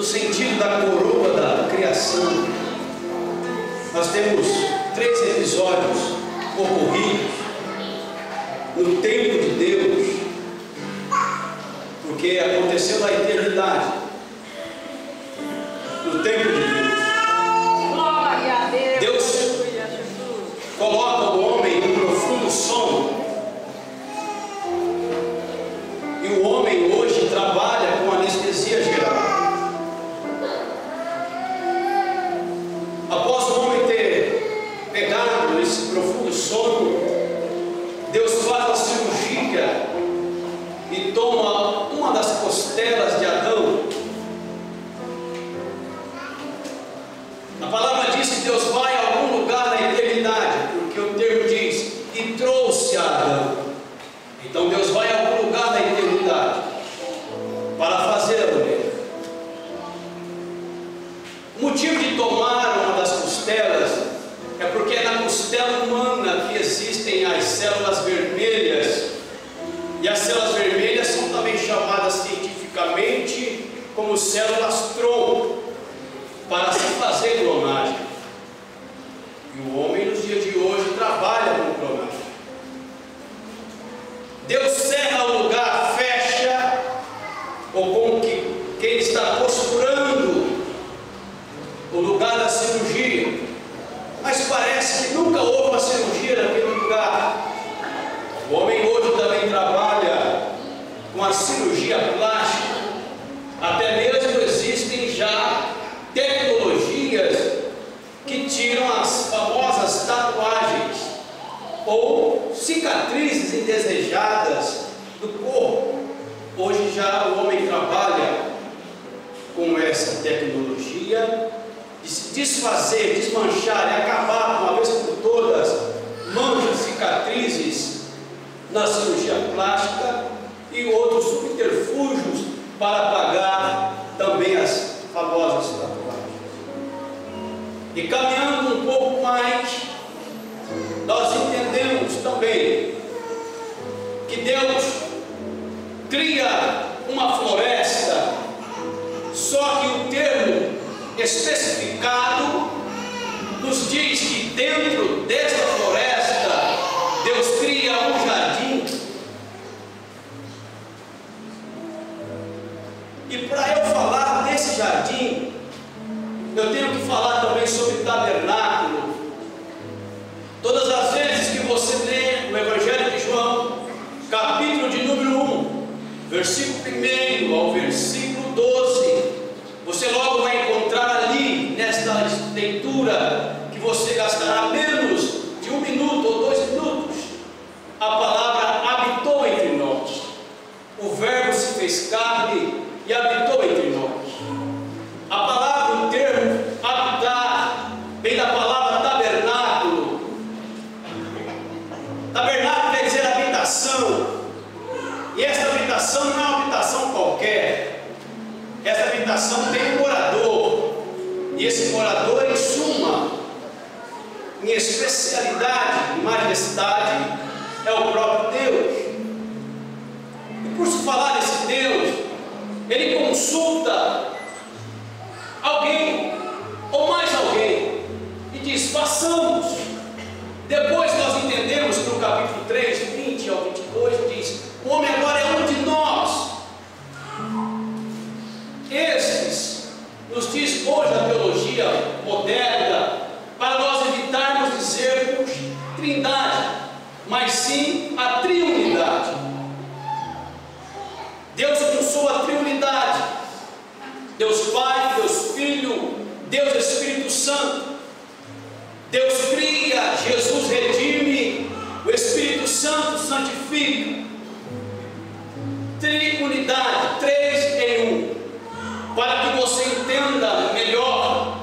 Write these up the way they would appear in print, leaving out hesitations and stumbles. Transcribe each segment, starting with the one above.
sentido da coroa da criação, nós temos 3 episódios ocorridos no tempo de Deus, porque aconteceu na eternidade, no tempo de Deus. Glória a Deus. Deus coloca o homem em um profundo sono, e o homem hoje trabalha com anestesia geral. Após o homem ter pegado esse profundo sono, Deus faz a cirurgia e toma uma das costelas de Adão. A palavra diz que Deus vai a algum lugar na eternidade, porque o termo diz, e trouxe a Adão. Então Deus vai a algum lugar na eternidade para fazer a mulher. O motivo de tomar uma das costelas é porque é na costela humana que existem as células vermelhas, e as células vermelhas são também chamadas cientificamente como células tronco, para se fazer clonagem. E o homem nos dias de hoje trabalha com clonagem. Deus cerra o lugar, fecha, ou com quem está costurando o lugar da cirurgia, mas parece que nunca houve uma cirurgia naquele lugar. O homem hoje também trabalha com a cirurgia plástica, até mesmo existem já tecnologias que tiram as famosas tatuagens ou cicatrizes indesejadas do corpo. Hoje já o homem trabalha com essa tecnologia de se desfazer, desmanchar e acabar de uma vez por todas manchas, cicatrizes na cirurgia plástica e outros subterfúgios para apagar também as famosas tatuagens. E caminhando um pouco mais, nós entendemos também que Deus cria uma floresta, só que o termo especificado nos diz que dentro desta floresta Deus cria um jardim. E para eu falar desse jardim, eu tenho que falar também sobre tabernáculo. Todas as vezes que você lê o Evangelho de João, capítulo de número 1, versículo 1 ao versículo 12, você logo vai encontrar ali, nesta leitura, que você gastará menos de 1 minuto ou 2 minutos, a palavra habitou entre nós. O verbo se fez carne e habitou entre nós. A palavra, o termo habitar, vem da palavra tabernáculo. Tabernáculo quer dizer habitação. E esta habitação não é uma habitação qualquer. Esta habitação tem um morador. E esse morador, em suma, em especialidade, em majestade, é o próprio Deus. E por se falar desse Deus, ele consulta alguém ou mais alguém e diz: façamos. Depois nós entendemos que no capítulo 3, 20 ao 22 diz: o homem agora é um de nós. Esses nos diz hoje a teologia moderna, para nós evitarmos dizermos trindade, mas sim a triunidade. Deus pensou a triunidade: Deus Pai, Deus Filho, Deus Espírito Santo. Deus cria, Jesus redime, o Espírito Santo santifica. Triunidade, 3 em 1. Para que você entenda melhor,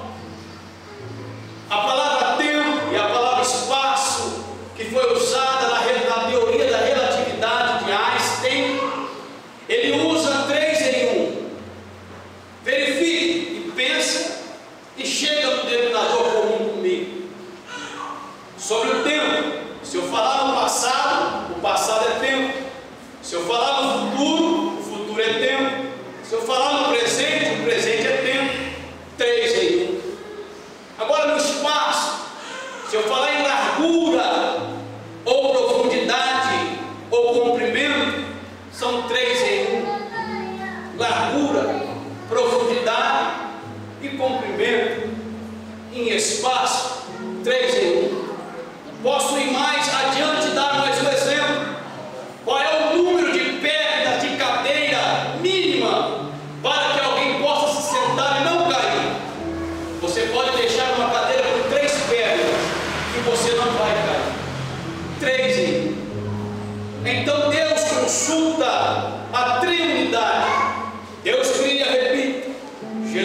a palavra tempo e a palavra espaço, que foi usada na teoria da relatividade de Einstein, ele usa 3 em 1. Verifique e pensa e chega no denominador comum comigo. Sobre o tempo, se eu falar no passado, o passado é tempo. Se eu falar no futuro, o futuro é tempo. Se eu falar no presente, o presente é tempo.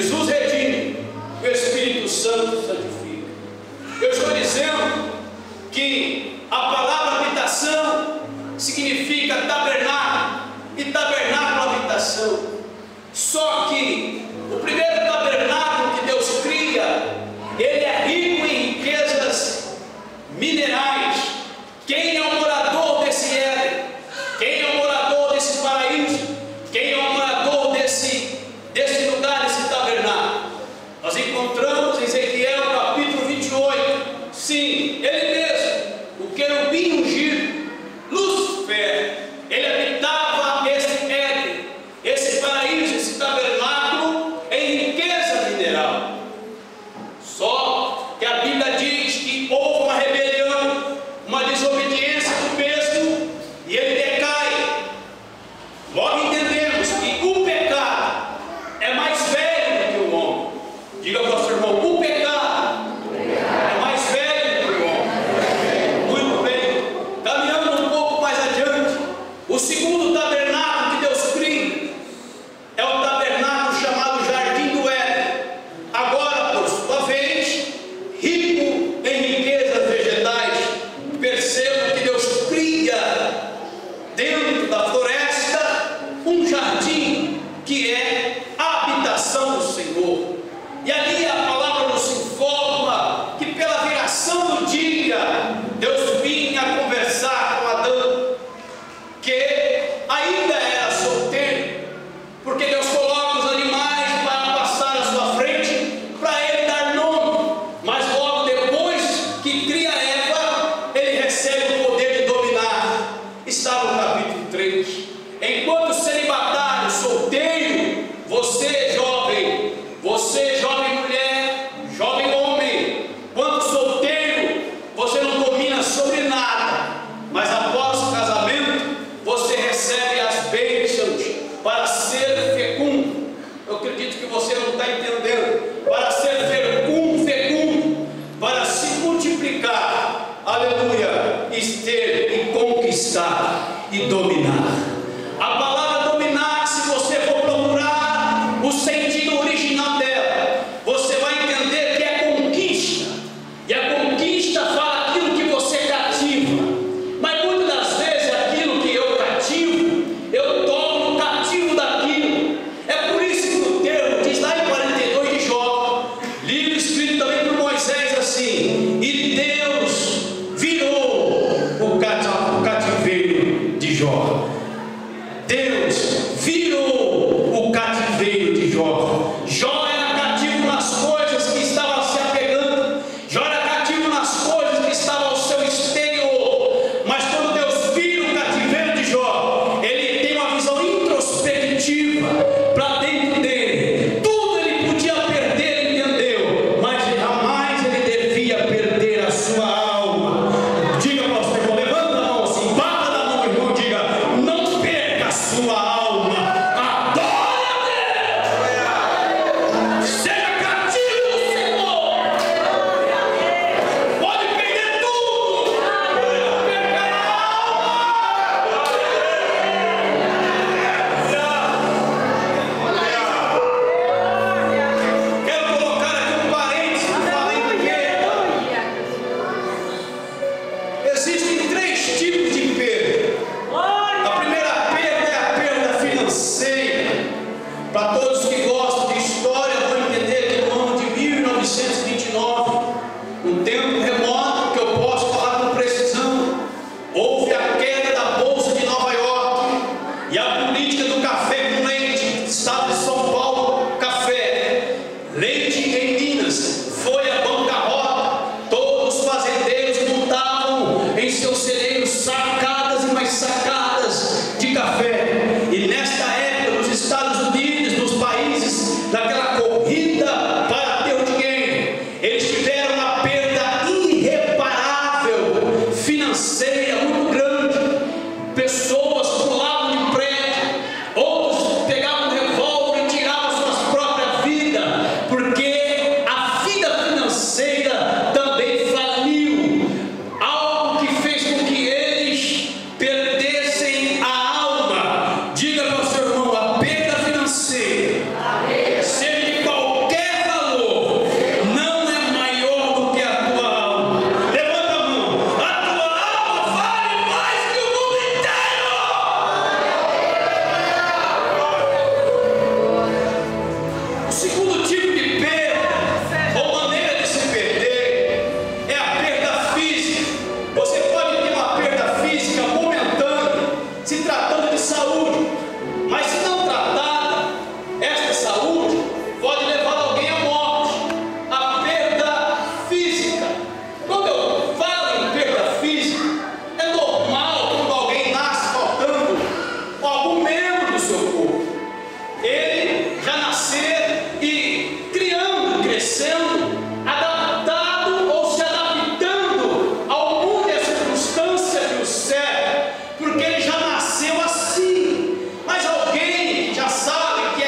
Jesus redime, o Espírito Santo santifica. Eu estou dizendo que a palavra habitação significa tabernáculo, e tabernáculo habitação. Só que o primeiro tabernáculo que Deus cria, ele é rico em riquezas minerais. Quem é o morador desse Éden? Quem é o morador desse paraíso? Quem é o morador desse lugar, desse tabernáculo? Nós encontramos em Ezequiel capítulo 28, sim, ele mesmo, o querubim ungido, Lúcifer, ele habitava esse Éden, esse paraíso, esse tabernáculo em riqueza mineral. Só que a Bíblia diz que houve uma rebelião, uma desobediência do mesmo, e ele decai. Logo entendemos que o pecado é mais velho do que o homem. Diga para o seu irmão: o pecado é mais velho do que o homem. Muito bem. Caminhando um pouco mais adiante, o segundo tabernáculo que Deus cria é o tabernáculo chamado Jardim do Éden. Agora, por sua vez, rico em riquezas vegetais. Perceba que Deus cria dentro da floresta um jardim que é a habitação do Senhor. E ali a palavra nos informa que pela viração do dia, Deus vinha conversar com Adão, que ainda era solteiro, porque Deus coloca os animais para passar à sua frente, para ele dar nome, mas logo depois que cria Eva, ele recebe o poder de dominar. Está no capítulo 3. Enquanto celibatário, solteiro, você jovem mulher, jovem homem, quando solteiro, você não domina sobre nada, mas após o casamento, você recebe as bênçãos para ser fecundo. Eu acredito que você não está entendendo. Para ser fecundo, para se multiplicar, aleluia, ter e conquistar e dominar. A palavra dominar, se você for procurar o sentido original dela, você vai entender que é conquista. E a conquista fala aquilo que você cativa. Mas muitas das vezes aquilo que eu cativo, eu torno cativo daquilo. É por isso que o termo diz lá em 42 de Jó, livro escrito também por Moisés, assim: e Deus virou o cativeiro de Jó. Deus virou o cativeiro de Jó. Jó era cativo nas coisas que estavam se apegando. Jó era cativo nas coisas que estavam ao seu exterior. Mas quando Deus vira o cativeiro de Jó, ele tem uma visão introspectiva para dentro dele. Tudo ele podia perder, entendeu? Mas jamais ele devia perder a sua alma. Diga para o seu irmão, levanta a mão assim, bata na mão, irmão, diga: não perca a sua alma. Adore a Deus. Seja cativo do Senhor. Pode perder tudo, não perca a alma. Quero colocar aqui um parênteses que fala em perda. Existem 3 tipos de perda. A primeira perda é a perda financeira. Para todos que gostam de história, vão entender que no ano de 1929, um tempo remoto que eu posso falar com precisão, houve a queda da Bolsa de Nova York e a política do café com leite, estado de São Paulo, café, leite em Minas, foi a bancarrota. Todos os fazendeiros montavam em seus celeiros sacadas e mais sacadas de café. E nesta época, nos Estados Unidos, nos países daquela corrida para ter o dinheiro, eles tiveram uma perda irreparável financeira muito grande. Pessoas pulavam de prédio, outros pegavam um revólver e tiravam suas próprias vidas, porque amadurecendo, adaptado ou se adaptando ao mundo e à circunstância que o serve, porque ele já nasceu assim. Mas alguém que já sabe o que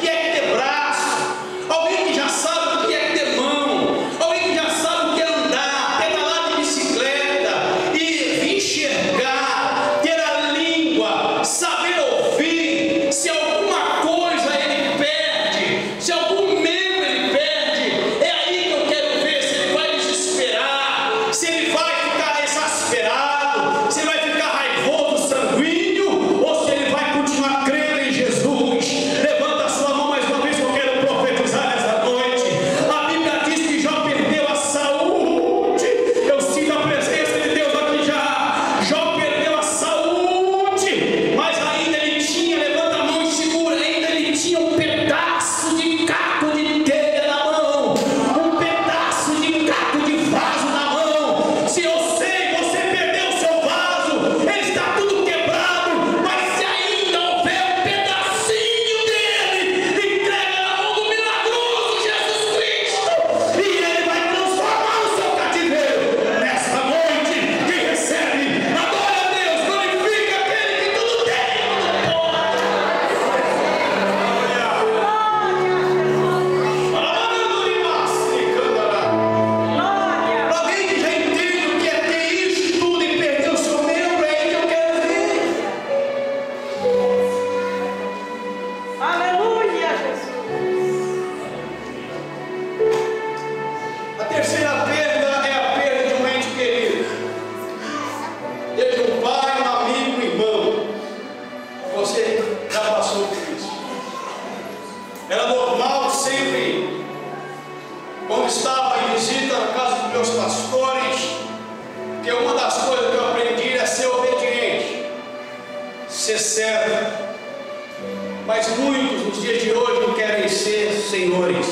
é ter braço, alguém que já sabe o que é ter mão, alguém que já sabe o que é andar, pedalar de bicicleta e enxergar, ter a língua, saber ouvir, se alguma coisa ele perde, se algum membro ele perde, é aí que eu quero ver se ele vai desesperar, se ele vai ficar exasperado, se ele vai ficar raivoso, sanguíneo, ou se ele vai continuar crendo em Jesus. Levanta a sua mão mais uma vez que eu quero profetizar nessa noite. A Bíblia diz que Jó perdeu a saúde. Eu sinto a presença de Deus aqui já. Jó perdeu a saúde, mas ainda ele tinha, levanta a mão e segura, ainda ele tinha um pedaço de caco de telha na mão, um pedaço de caco de vaso na mão. Se eu sei, você perdeu o seu vaso, ele está tudo quebrado, mas se ainda houver um pedacinho dele, entrega na mão do milagroso Jesus Cristo, e ele vai transformar o seu cativeiro. Nesta noite, quem recebe, adora a Deus, glorifica aquele que tudo tem e tudo pode. Alguém que já entende o que é ter isso tudo e perder o seu membro, é aí que eu quero ver. Aleluia, Jesus. A terceira perda é a perda de um ente querido, desde um pai, um amigo, um irmão. Você já passou por isso. Era normal sempre, quando estava em visita na casa dos meus pastores, que uma das coisas que eu aprendi é ser obediente, ser servo. Mas muitos nos dias de hoje não querem ser senhores.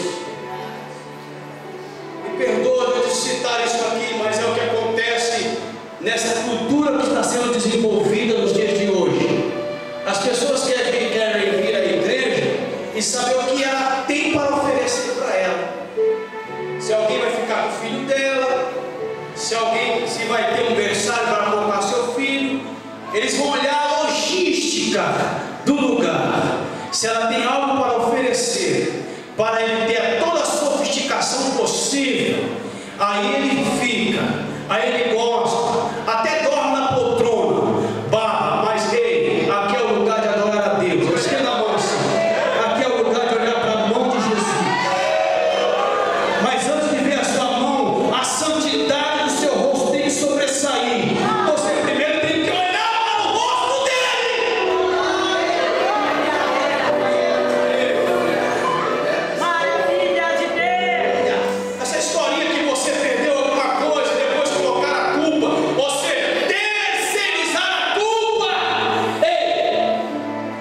Me perdoa de citar isso aqui, mas é o que acontece nessa cultura que está sendo desenvolvida nos dias de hoje. As pessoas querem vir à igreja e saber o que ela tem para oferecer para ela. Se alguém vai ficar com o filho dela, se vai ter um berçário para colocar seu filho, eles vão olhar a logística do lugar. Se ela tem algo para oferecer, para ele ter toda a sofisticação possível, aí ele fica, aí ele gosta, até dorme na poltrona, mas ei, aqui é o lugar de adorar a Deus. Eu esquerda a mão assim, aqui é o lugar de olhar para a mão de Jesus. Mas antes de ver a sua mão, a santidade do seu rosto tem que sobressair. Você primeiro tem que olhar para o rosto dele. Maravilha de Deus. Essa historinha que você perdeu alguma coisa, depois colocar a culpa, você terceirizar a culpa. Ei,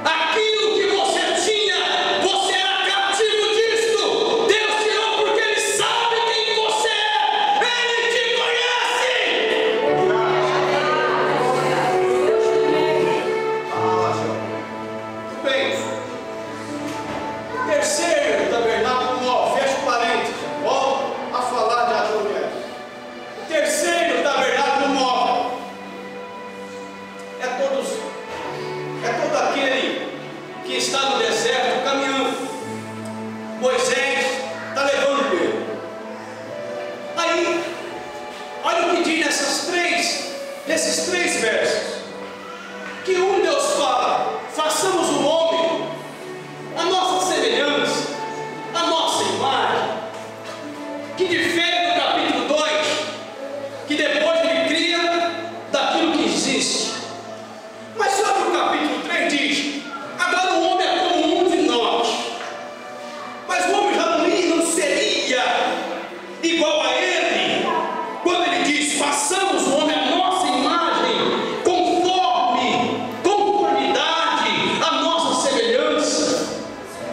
aquilo que você tinha, você era cativo disso. Deus tirou porque Ele sabe quem você é. Ele te conhece. Muito bem. Terceiro tabernáculo, fecha o parênteses, volta a falar de Adonias. Terceiro tabernáculo móvel é todo aquele que está no deserto caminhando. Moisés está levando ele. Aí, olha o que diz nesses três versos. Que Deus fala: façamos o homem a nossa semelhança, a nossa imagem, que difere do capítulo 2, que depois ele cria daquilo que existe. Mas só que o capítulo 3 diz: agora o homem é como um de nós. Mas o homem já não seria igual a ele, quando ele diz: façamos o homem a nossa imagem, conformidade, a nossa semelhança.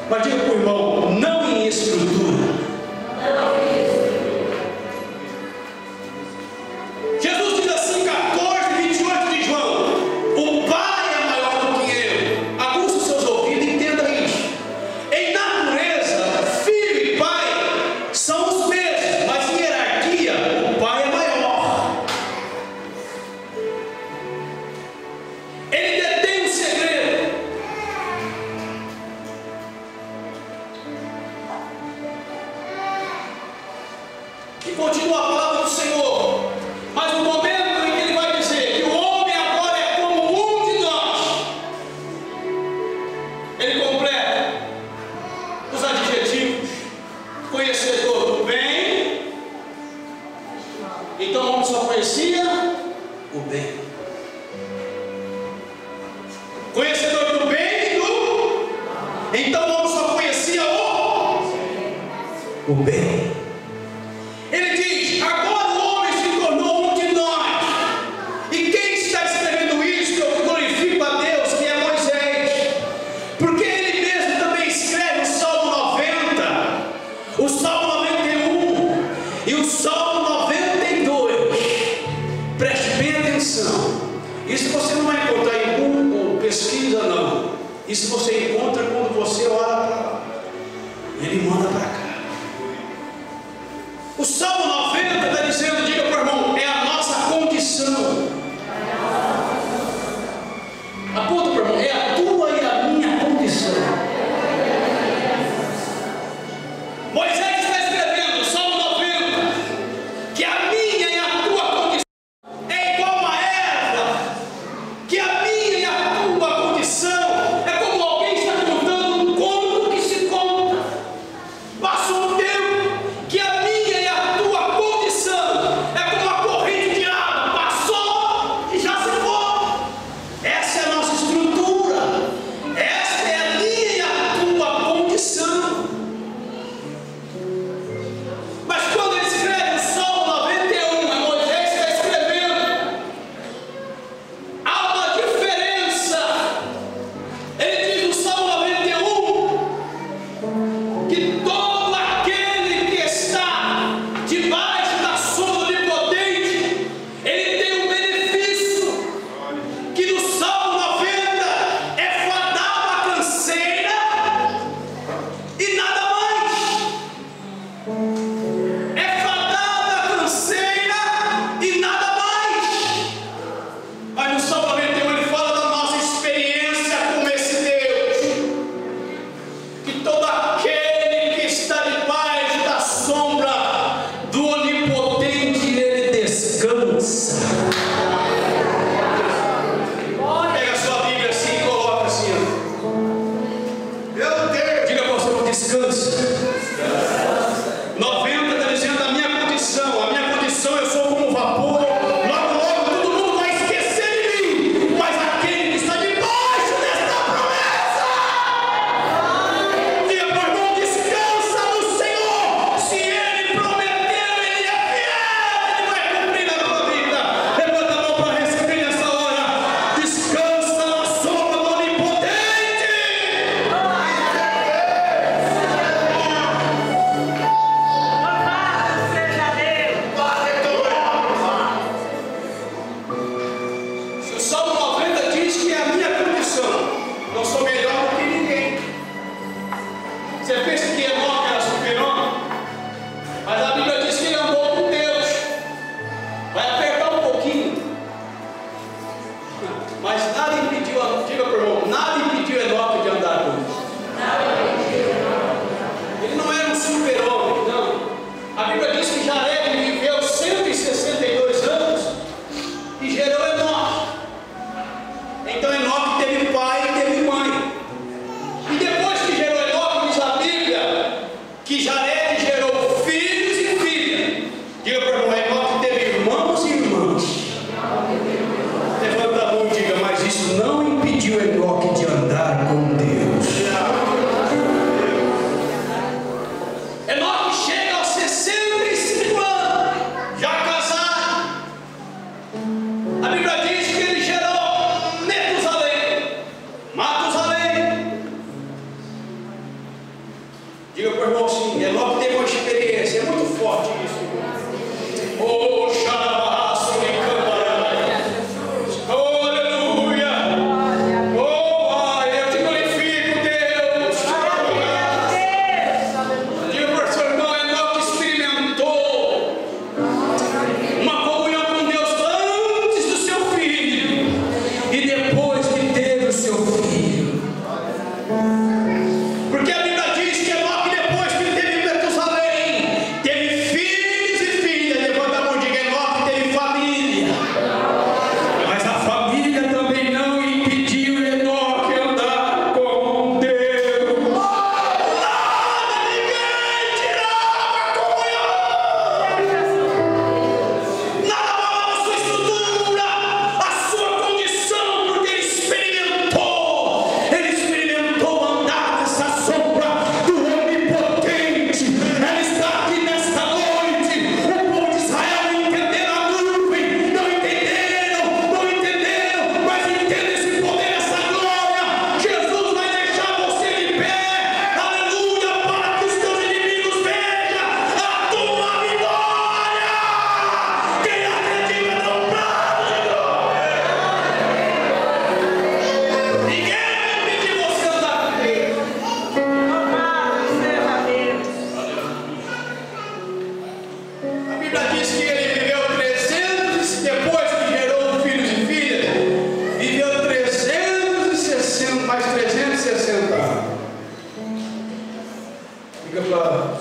Mas diga para o irmão: não em estrutura. E continua a palavra do Senhor. Mas no momento em que ele vai dizer que o homem agora é como um de nós, ele completa os adjetivos: conhecedor do bem. Então o homem só conhecia o bem. Conhecedor do bem e do... Então o homem só conhecia o bem. Ele diz: agora o homem se tornou um de nós. E quem está escrevendo isso, eu glorifico a Deus, que é Moisés, porque ele mesmo também escreve o Salmo 90, o Salmo 91 e o Salmo 92. Preste bem atenção. Isso você não vai encontrar em Google, pesquisa, não. Isso você encontra quando você olha para lá. Ele manda para cá. O Salmo 90 está dizendo, diga para o irmão, é a nossa condição. Aponta para o irmão, é a tua e a minha condição. Moisés está escrevendo, Salmo 90, que a minha e a tua condição é igual a erva, que a minha e a tua condição é como alguém está contando um conto que se conta.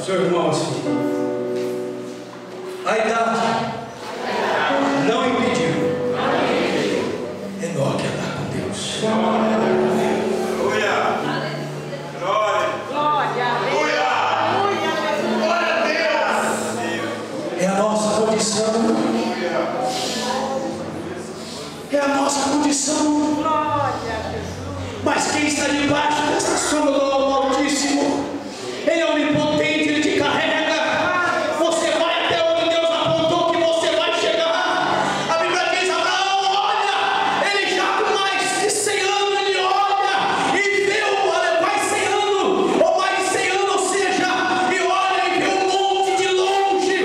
seu irmão assim: a idade não impediu Enoque a andar com Deus. Aleluia! Glória! Glória a Deus! É a nossa condição. É a nossa condição. Glória a Jesus! Mas quem está debaixo dessa sombra do Altíssimo, Ele é onipotente, Ele te carrega. Você vai até onde Deus apontou que você vai chegar. A Bíblia diz: Abraão olha, ele já com mais de 100 anos, ele olha e vê mais 100 anos, ou mais de 100 anos, ou seja, e olha e vê um monte de longe.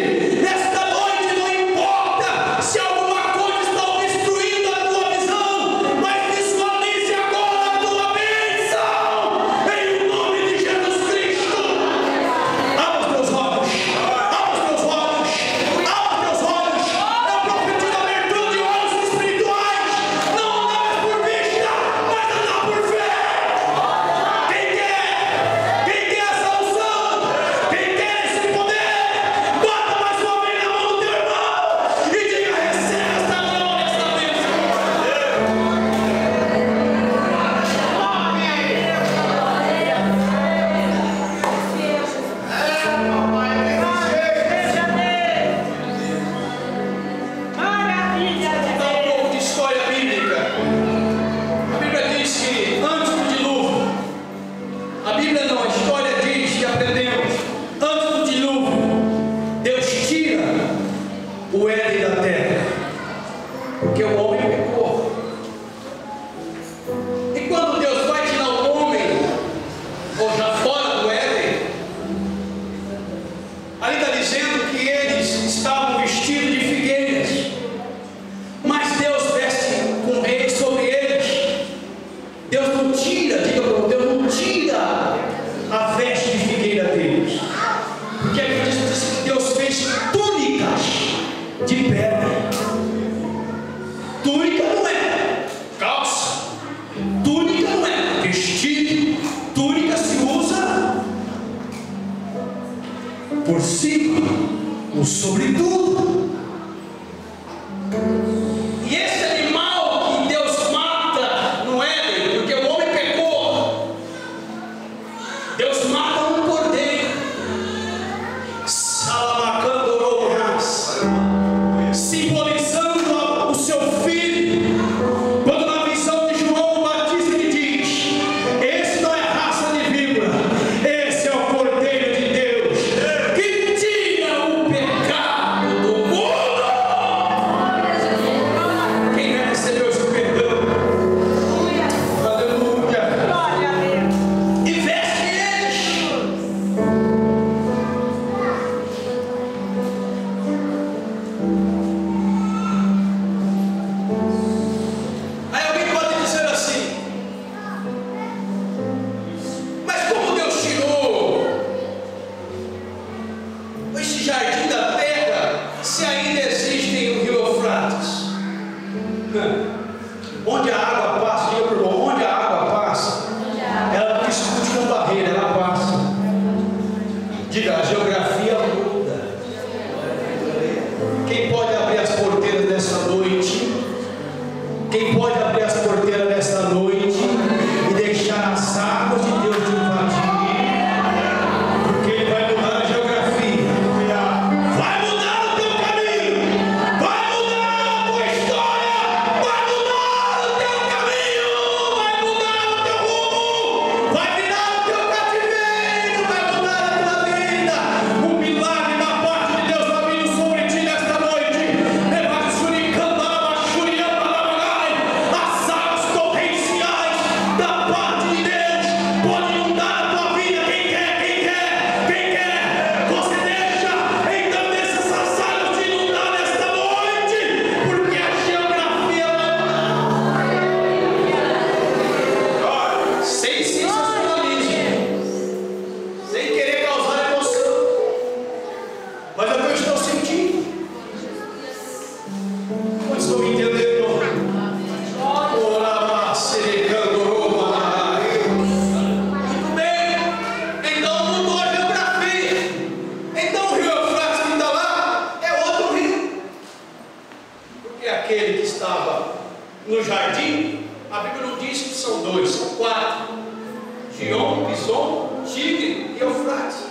Nesta noite não importa se alguma coisa está obstruindo a tua visão, mas visualize agora a tua bênção, em o nome de Jesus Cristo. Abra os teus olhos, abra os teus olhos, abra os teus olhos. Eu profetizo a abertura de olhos espirituais, não andar por vista, mas andar por fé. Quem quer essa unção? Quem quer esse poder? Bota mais uma vez na mão do teu irmão e diga: receba esta glória, esta bênção. Maravilha de Dá um pouco de história bíblica. A Bíblia diz que antes do dilúvio, a Bíblia não, a história diz que aprendemos, antes do dilúvio, Deus tira o Éden da terra, porque o homem pecou. E quando Deus vai tirar o homem, ou já fora do Éden, ali está dizendo que eles estavam vestidos de figueiras. Mas Deus veste com eles, sobre eles. Deus não tira, diga para o Deus não tira a veste de figueira deles. Porque a Bíblia diz que Deus fez túnicas de pele. Túnica não é calça, túnica não é vestido, túnica se usa por cima, o sobretudo. E esse animal que Deus mata no Éden, porque o homem pecou, Deus mata um cordeiro, Salamacandoronas, simbolizando o seu filho. Quando na visão de João Batista ele diz: esse não é raça de víbora, esse é o Cordeiro de Deus, que tira o pecado do mundo. Quem já recebeu esse perdão? Aleluia. glória a Deus! E veste eles. Aí alguém pode dizer assim: mas como Deus tirou esse jardim da terra, se ainda existem o rio Eufrates? Onde a água passa, diga para o irmão, onde a água passa, ela não discute com barreira, ela passa. Diga: a geografia muda. Quem pode abrir as porteiras dessa noite? Quem pode abrir as porteiras desta noite e deixar as águas de Deus te invadir? Porque Ele vai mudar a geografia, vai mudar o teu caminho, vai mudar a tua história, vai mudar o teu caminho. no jardim, a Bíblia não diz que são dois, são quatro: Gihon, Pison, Tigre e Eufrates.